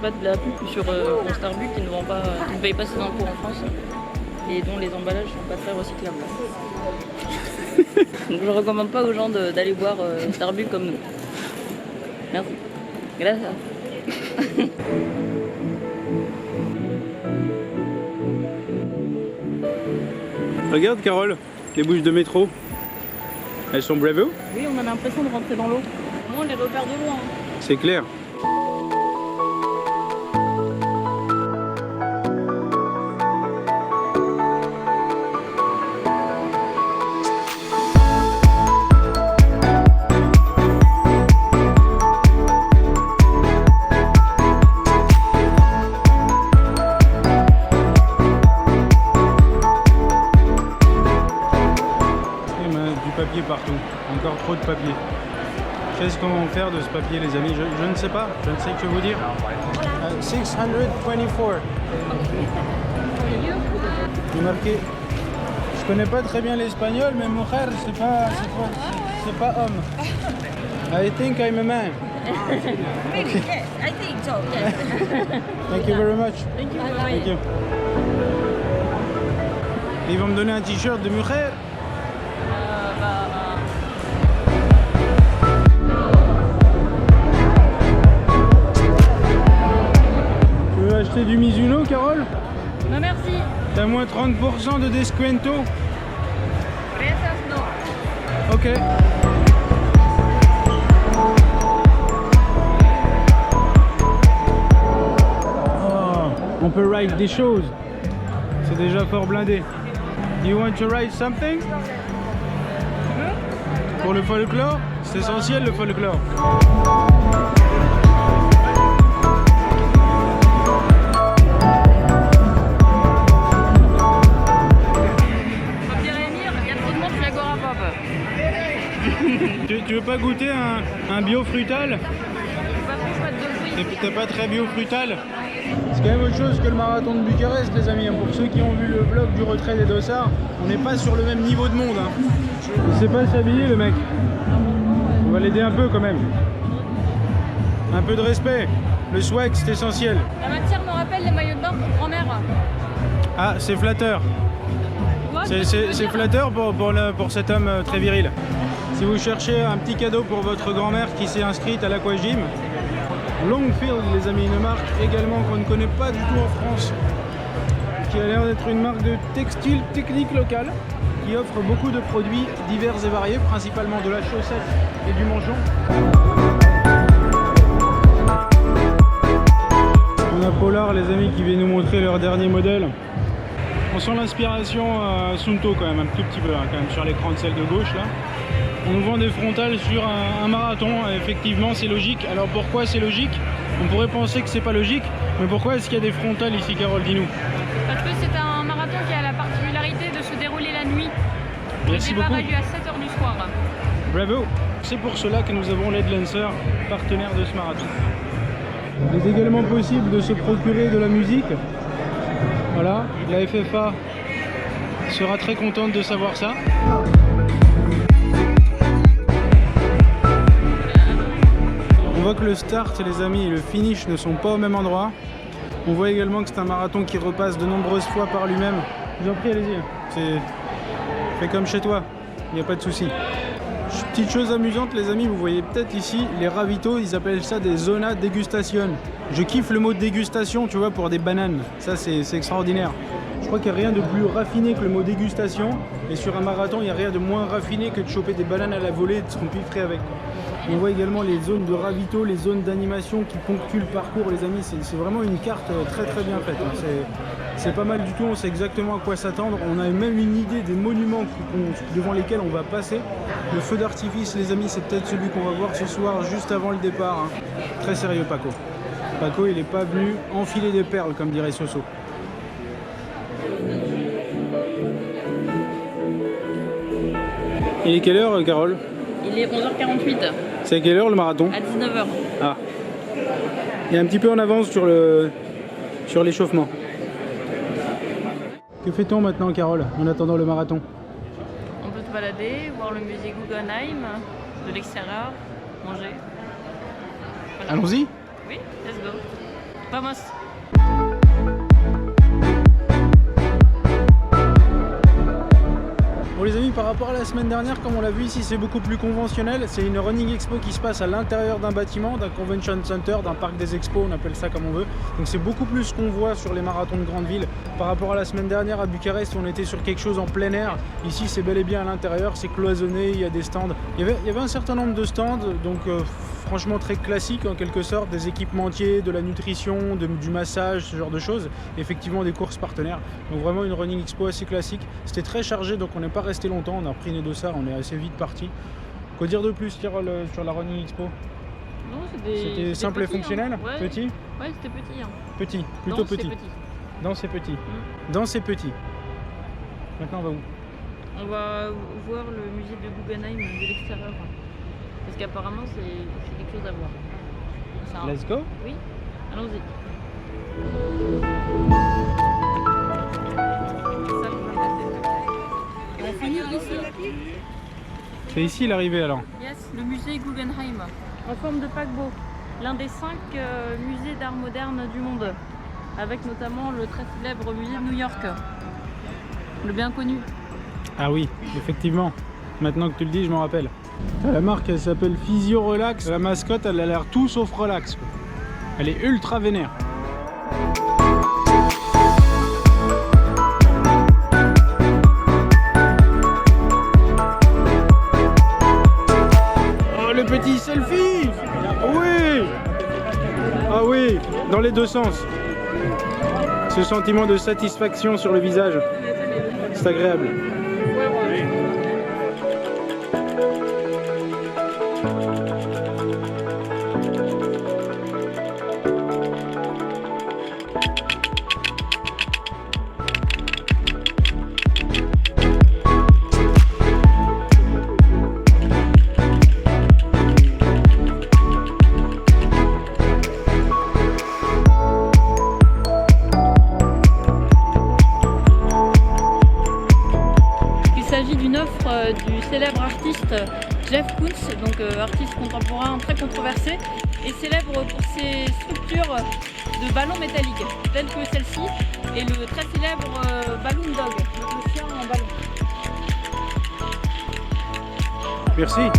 pas de la pub sur Starbucks qui ne vend pas, qui ne paye pas ses impôts en France et dont les emballages sont pas très recyclables. Donc je recommande pas aux gens d'aller boire Starbucks comme nous. Merci. Gracias. Regarde Carole, les bouches de métro. Elles sont bravo. Oui, on a l'impression de rentrer dans l'eau. Moi, on les repère de loin. C'est clair. Papier partout, encore trop de papier. Qu'est-ce qu'on va faire de ce papier les amis, je ne sais pas, je ne sais que vous dire. 624. Il est marqué. Je connais pas très bien l'espagnol, mais mon frère c'est pas homme. I think I'm a man. Really? Okay. Yes, I think so. Yes. Thank you very much. Thank you. Thank you. Ils vont me donner un t-shirt de mujer. Tu veux acheter du Mizuno, Carole? Non, merci. T'as moins 30% de descuento. Gracias, no. Ok. Oh, on peut ride des choses. C'est déjà fort blindé. You want to write something? Pour le folklore, c'est essentiel le folklore. Tu veux pas goûter un bio frutal? T'es pas très bio frutal? C'est quand même autre chose que le marathon de Bucarest les amis. Pour ceux qui ont vu le vlog du retrait des dossards, on n'est pas sur le même niveau de monde. Il sait pas s'habiller le mec. On va l'aider un peu quand même. Un peu de respect. Le swag c'est essentiel. La matière me rappelle les maillots de bain pour grand-mère. Ah c'est flatteur. C'est flatteur pour cet homme très viril. Si vous cherchez un petit cadeau pour votre grand-mère qui s'est inscrite à l'aquagym, Longfield les amis, une marque également qu'on ne connaît pas du tout en France, qui a l'air d'être une marque de textile technique locale, qui offre beaucoup de produits divers et variés, principalement de la chaussette et du manchon. On a Polar les amis qui vient nous montrer leur dernier modèle. On sent l'inspiration Sunto quand même, un tout petit peu hein, quand même sur l'écran de celle de gauche là. On nous vend des frontales sur un marathon, effectivement c'est logique. Alors pourquoi c'est logique? On pourrait penser que c'est pas logique, mais pourquoi est-ce qu'il y a des frontales ici Carole, dis-nous? Parce que c'est un marathon qui a la particularité de se dérouler la nuit. Merci beaucoup. Le départ a lieu à 7h du soir. Bravo. C'est pour cela que nous avons Led Lancer, partenaire de ce marathon. Il est également possible de se procurer de la musique. Voilà, la FFA sera très contente de savoir ça. On voit que le start les amis et le finish ne sont pas au même endroit. On voit également que c'est un marathon qui repasse de nombreuses fois par lui-même. Je vous en prie, allez-y. Fais comme chez toi, il n'y a pas de souci. Petite chose amusante les amis, vous voyez peut-être ici les ravitaux, ils appellent ça des zona dégustation. Je kiffe le mot dégustation, tu vois, pour des bananes. Ça c'est extraordinaire. Je crois qu'il n'y a rien de plus raffiné que le mot dégustation. Et sur un marathon, il n'y a rien de moins raffiné que de choper des bananes à la volée et de se empiffrer avec. On voit également les zones de ravito, les zones d'animation qui ponctuent le parcours les amis. C'est vraiment une carte très très bien faite. C'est pas mal du tout, on sait exactement à quoi s'attendre. On a même une idée des monuments devant lesquels on va passer. Le feu d'artifice les amis, c'est peut-être celui qu'on va voir ce soir juste avant le départ. Hein. Très sérieux Paco. Paco il n'est pas venu enfiler des perles comme dirait Soso. Il est quelle heure Carole? Il est 11h48. C'est à quelle heure le marathon? À 19h. Ah. Il est un petit peu en avance sur l'échauffement. Que fait-on maintenant Carole en attendant le marathon? On peut se balader, voir le musée Guggenheim de l'extérieur, manger. Voilà. Allons-y. Oui, let's go. Vamos. Bon les amis, par rapport à la semaine dernière, comme on l'a vu ici, c'est beaucoup plus conventionnel. C'est une running expo qui se passe à l'intérieur d'un bâtiment, d'un convention center, d'un parc des expos, on appelle ça comme on veut. Donc c'est beaucoup plus ce qu'on voit sur les marathons de grandes villes. Par rapport à la semaine dernière à Bucarest, on était sur quelque chose en plein air. Ici c'est bel et bien à l'intérieur, c'est cloisonné, il y a des stands. Il y avait un certain nombre de stands, donc franchement très classique en quelque sorte, des équipementiers, de la nutrition, du massage, ce genre de choses, et effectivement des courses partenaires. Donc vraiment une running expo assez classique. C'était très chargé, donc on n'est pas resté longtemps, on a pris nos dossards, on est assez vite parti. Quoi dire de plus sur la running expo? Non, c'était simple petit, et fonctionnel, hein. Ouais. Petit. Ouais, c'était petit. Hein. Petit, plutôt petit. Dans ces petits. Dans ces petits. Maintenant on va où? On va voir le musée de Guggenheim de l'extérieur. Parce qu'apparemment c'est quelque chose à voir. Let's go. Oui, allons-y. On finit ici. C'est ici l'arrivée alors. Yes, le musée Guggenheim, en forme de paquebot. L'un des 5 musées d'art moderne du monde. Avec notamment le très célèbre musée de New York. Le bien connu. Ah oui, effectivement. Maintenant que tu le dis, je m'en rappelle. La marque, elle s'appelle Physio Relax. La mascotte, elle a l'air tout sauf relax, quoi. Elle est ultra vénère. Oh, le petit selfie! Oui! Ah oui, dans les deux sens. Ce sentiment de satisfaction sur le visage, c'est agréable. Du célèbre artiste Jeff Koons, donc artiste contemporain très controversé, et célèbre pour ses structures de ballons métalliques, telles que celle-ci, et le très célèbre Balloon Dog, le chien en ballon. Merci.